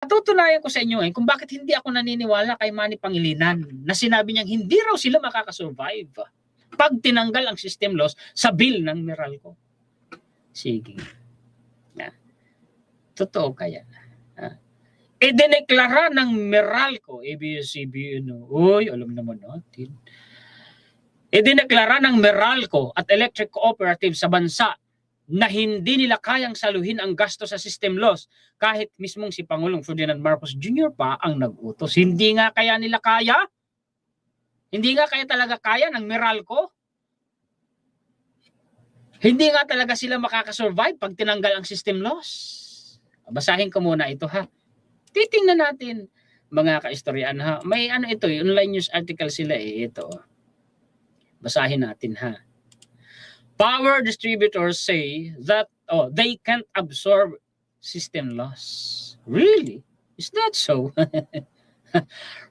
Patutunayan ko sa inyo kung bakit hindi ako naniniwala kay Manny Pangilinan na sinabi niyang hindi raw sila makakasurvive pag tinanggal ang system loss sa bill ng Meralco. Sige. Totoo kaya? Idineklara ng Meralco, ABS-CBN, alam naman natin. Idineklara ng Meralco at electric cooperative sa bansa na hindi nila kayang saluhin ang gasto sa system loss kahit mismong si Pangulong Ferdinand Marcos Jr. pa ang nag-utos. Hindi nga kaya nila kaya? Hindi nga kaya talaga kaya ng Meralco? Hindi nga talaga sila makakasurvive pag tinanggal ang system loss? Basahin ko muna ito ha. Titingnan natin mga kaistoryan ha. May ito, online news article sila ito. Basahin natin ha. Power distributors say that they can't absorb system loss. Really? Is that so?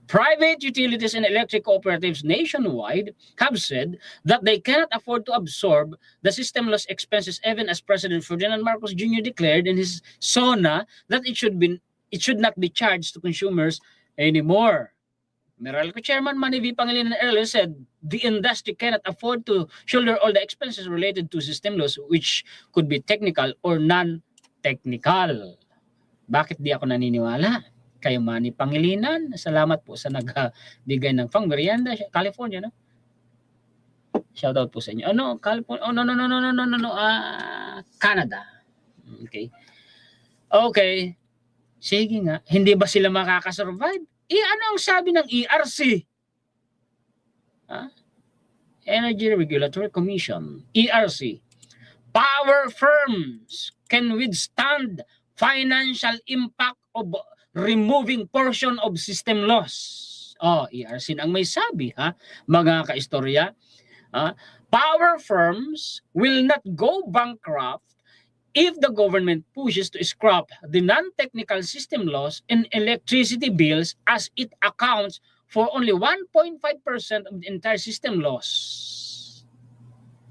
Private utilities and electric cooperatives nationwide have said that they cannot afford to absorb the system loss expenses, even as President Ferdinand Marcos Jr. declared in his SONA that it should not be charged to consumers anymore. Meralco Chairman Manny V. Pangilinan earlier said the industry cannot afford to shoulder all the expenses related to system loss, which could be technical or non-technical. Bakit di ako naniniwala? Kayo Manny Pangilinan, salamat po sa nagbigay ng pang-merienda, California, no? Shout out po sa inyo. California? No. Canada. Okay. Okay. Sige nga, hindi ba sila makakasurvive? Ano ang sabi ng ERC? Energy Regulatory Commission, ERC. Power firms can withstand financial impact of removing portion of system loss. ERC ang may sabi ha, mga kaistorya. Power firms will not go bankrupt if the government pushes to scrap the non-technical system loss in electricity bills, as it accounts for only 1.5% of the entire system loss.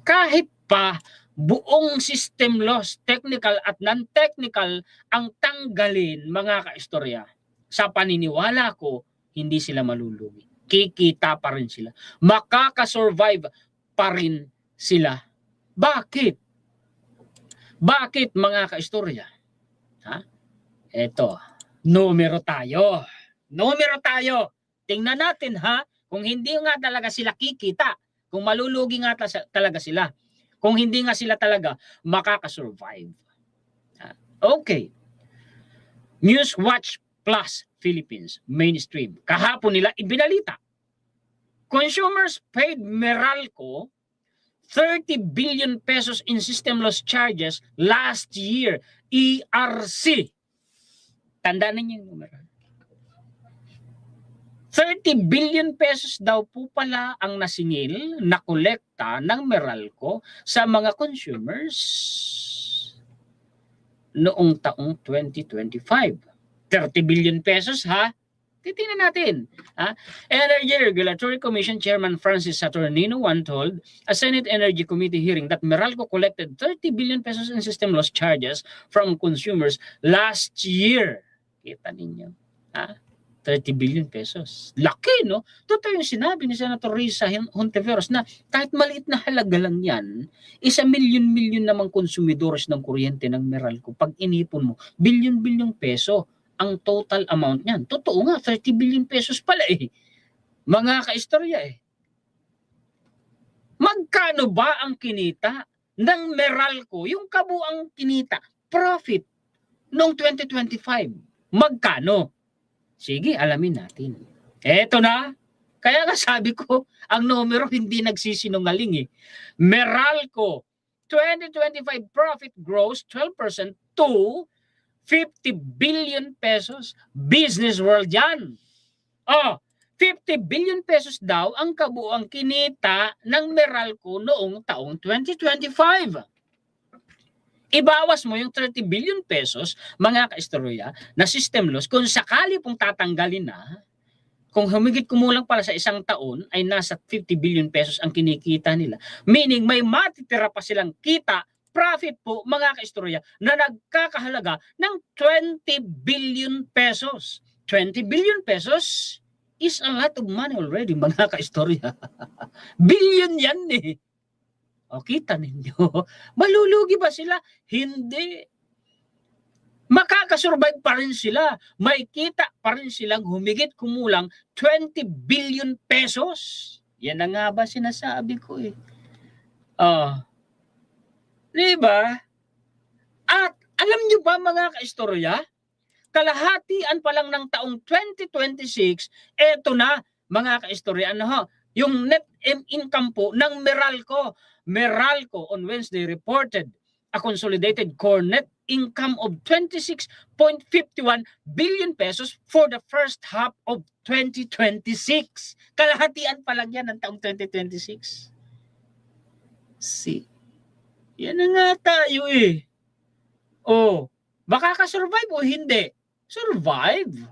Kahit pa buong system loss, technical at non-technical, ang tanggalin, mga kaistorya, sa paniniwala ko, hindi sila malulugi. Kikita pa rin sila. Makakasurvive pa rin sila. Bakit? Bakit mga kaistorya? Eto, numero tayo. Tingnan natin ha, kung hindi nga talaga sila kikita, kung malulugi nga talaga sila, kung hindi nga sila talaga makakasurvive. Okay. Newswatch Plus Philippines mainstream. Kahapon nila ibinalita. Consumers paid Meralco 30 billion pesos in system loss charges last year. ERC. Tandaan ninyo yung numero. 30 billion pesos daw po pala ang nasingil na kolekta ng Meralco sa mga consumers noong taong 2025. 30 billion pesos ha? Titingnan natin. Energy Regulatory Commission Chairman Francis Saturnino told a Senate Energy Committee hearing that Meralco collected 30 billion pesos in system loss charges from consumers last year. Kita ninyo. 30 billion pesos. Laki, no? Totoo yung sinabi ni Senator Risa Hontiveros na kahit maliit na halaga lang yan, 1 milyon namang konsumidores ng kuryente ng Meralco. Pag inipon mo, bilyon-bilyong peso ang total amount niyan. Totoo nga, 30 billion pesos pala Mga kaistorya Magkano ba ang kinita ng Meralco, yung kabuang kinita, profit, noong 2025? Magkano? Sige, alamin natin. Eto na. Kaya nga sabi ko, ang numero hindi nagsisinungaling Meralco, 2025 profit grows 12% to 50 billion pesos. Business world yan. 50 billion pesos daw ang kabuang kinita ng Meralco noong taong 2025. Ibawas mo yung 30 billion pesos, mga kaistorya, na system loss, kung sakali pong tatanggalin na, kung humigit kumulang pala sa isang taon, ay nasa 50 billion pesos ang kinikita nila. Meaning may matitira pa silang kita profit po, mga kaistorya, na nagkakahalaga ng 20 billion pesos. 20 billion pesos is a lot of money already, mga kaistorya. Billion yan eh. O, kita ninyo. Malulugi ba sila? Hindi. Makakasurvive pa rin sila. May kita pa rin silang humigit kumulang 20 billion pesos. Yan na nga ba sinasabi ko eh. Diba? At alam nyo ba mga kaistorya, kalahatian pa lang ng taong 2026, eto na mga kaistorya, yung net income po ng Meralco. Meralco on Wednesday reported a consolidated core net income of 26.51 billion pesos for the first half of 2026. Kalahatian pa lang yan ng taong 2026. See? Yan na nga tayo eh. Makakasurvive o hindi? Survive.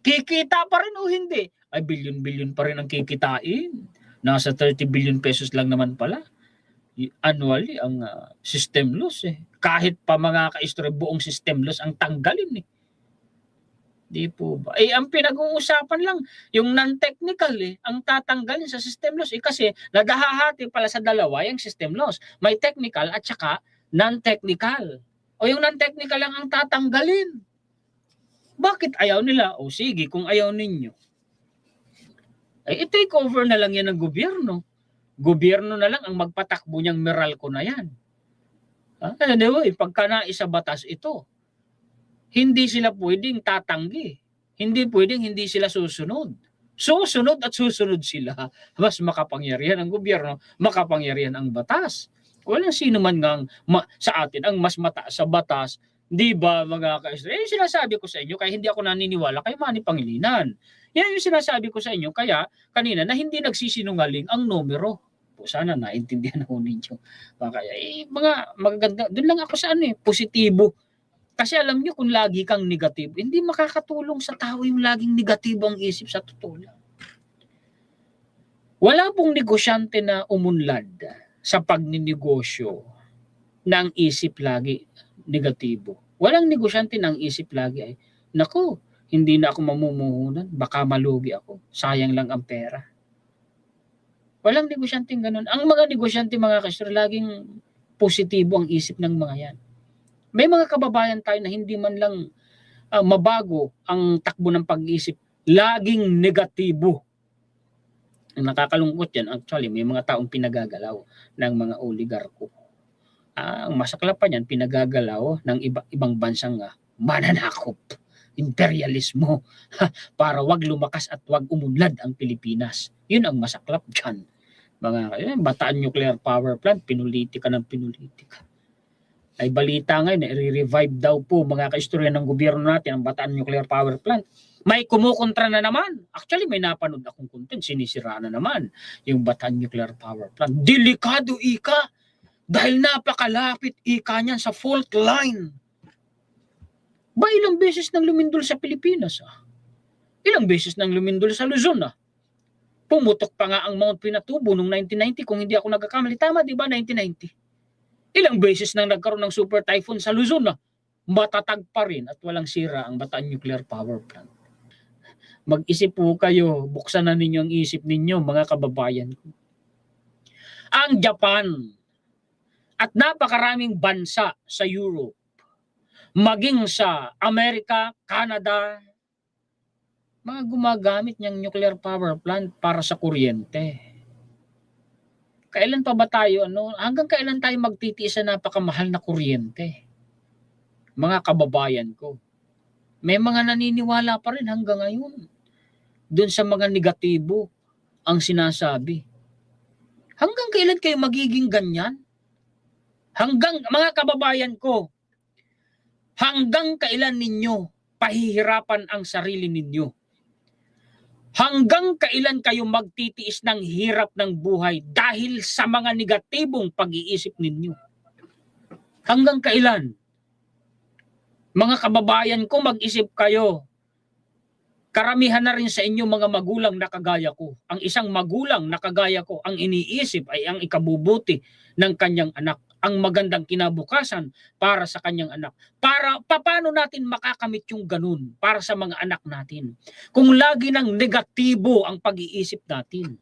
Kikita pa rin o hindi? Ay, billion-billion pa rin ang kikitain. Nasa 30 billion pesos lang naman pala. Annually ang system loss eh. Kahit pa mga kaistorya, buong system loss ang tanggalin eh. Di po ba? Ang pinag-uusapan lang, yung non-technical eh, ang tatanggalin sa system loss eh, kasi naghahati pala sa dalawa yung system loss. May technical at saka non-technical. O yung non-technical lang ang tatanggalin. Bakit ayaw nila? O sige, kung ayaw ninyo. I-take over na lang yan ng gobyerno. Gobyerno na lang ang magpatakbo niyang Meralco na yan. Anyway, pagka naisa batas ito, hindi sila pwedeng tatanggi. Hindi pwedeng hindi sila susunod. Susunod at susunod sila. Mas makapangyarihan ang gobyerno, makapangyarihan ang batas. Walang sino man ngang sa atin ang mas mataas sa batas. Di ba mga kaistorya? Sinasabi ko sa inyo, kaya hindi ako naniniwala kay Manny Pangilinan. Yan yung sinasabi ko sa inyo, kaya kanina na hindi nagsisinungaling ang numero. Sana naintindihan ho ninyo. Kaya mga magaganda, doon lang ako sa positibo. Kasi alam nyo kung lagi kang negatibo, hindi makakatulong sa tao yung laging negatibo ang isip sa totoo lang. Wala pong negosyante na umunlad sa pagninegosyo na ang isip lagi negatibo. Walang negosyante na ang isip lagi ay, naku, hindi na ako mamumuhunan, baka malugi ako, sayang lang ang pera. Walang negosyanteng ganun. Ang mga negosyante, mga kaistorya, laging positibo ang isip ng mga yan. May mga kababayan tayo na hindi man lang mabago ang takbo ng pag-iisip. Laging negatibo. Ang nakakalungkot yan, actually, may mga taong pinagagalaw ng mga oligarko. Ang masaklap pa niyan, pinagagalaw ng ibang bansang mananakop, imperialismo, para wag lumakas at wag umunlad ang Pilipinas. Yun ang masaklap dyan. Bataan nuclear power plant, pinulitika ng pinulitika. Ay balita ngayon, i-revive daw po mga kaistorya ng gobyerno natin ang Bataan nuclear power plant. May kumukontra na naman. Actually, may napanood akong content, sinisira na naman yung Bataan nuclear power plant. Delikado ika, dahil napakalapit ika niyan sa fault line. Ilang beses nang lumindol sa Pilipinas. Ilang beses nang lumindol sa Luzon. Pumutok pa nga ang Mount Pinatubo noong 1990 kung hindi ako nagkakamali. Tama, di ba? 1990. Ilang beses nang nagkaroon ng super typhoon sa Luzon matatag pa rin at walang sira ang Bataan nuclear power plant. Mag-isip po kayo, buksan na ninyo ang isip ninyo mga kababayan ko. Ang Japan at napakaraming bansa sa Europe, maging sa Amerika, Canada, mga gumagamit niyang nuclear power plant para sa kuryente. Kailan pa ba tayo, hanggang kailan tayo magtitiis sa napakamahal na kuryente? Mga kababayan ko, may mga naniniwala pa rin hanggang ngayon. Doon sa mga negatibo ang sinasabi. Hanggang kailan kayo magiging ganyan? Mga kababayan ko, hanggang kailan ninyo pahihirapan ang sarili ninyo? Hanggang kailan kayo magtitiis ng hirap ng buhay dahil sa mga negatibong pag-iisip ninyo? Hanggang kailan? Mga kababayan ko, mag-isip kayo. Karamihan na rin sa inyo mga magulang na kagaya ko. Ang isang magulang na kagaya ko, ang iniisip ay ang ikabubuti ng kanyang anak. ang magandang kinabukasan para sa kanyang anak. Paano natin makakamit yung ganun para sa mga anak natin? Kung lagi ng negatibo ang pag-iisip natin.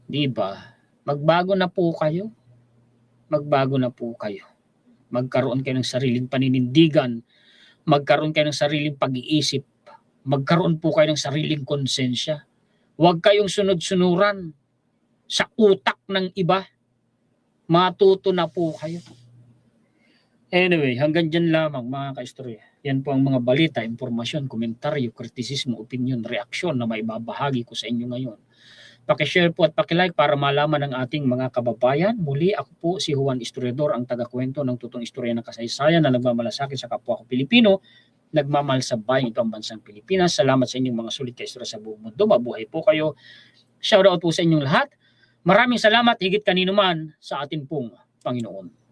Di ba? Magbago na po kayo. Magbago na po kayo. Magkaroon kayo ng sariling paninindigan. Magkaroon kayo ng sariling pag-iisip. Magkaroon po kayo ng sariling konsensya. Huwag kayong sunod-sunuran sa utak ng iba. Matuto na po kayo. Anyway, hanggang dyan lamang mga kaistorya. Yan po ang mga balita, impormasyon, komentaryo, kritisismo, opinion, reaksyon na maibabahagi ko sa inyo ngayon. Pakishare po at pakilike para malaman ng ating mga kababayan. Muli, ako po si Juan Historiador, ang tagakwento ng totoong istorya ng kasaysayan na nagmamalasakit sa kapwa ko Pilipino, nagmamahal sa bayan ito ang bansang Pilipinas. Salamat sa inyong mga sulit na istorya sa buong mundo. Mabuhay po kayo. Shoutout po sa inyong lahat. Maraming salamat higit kanino man sa atin pong Panginoon.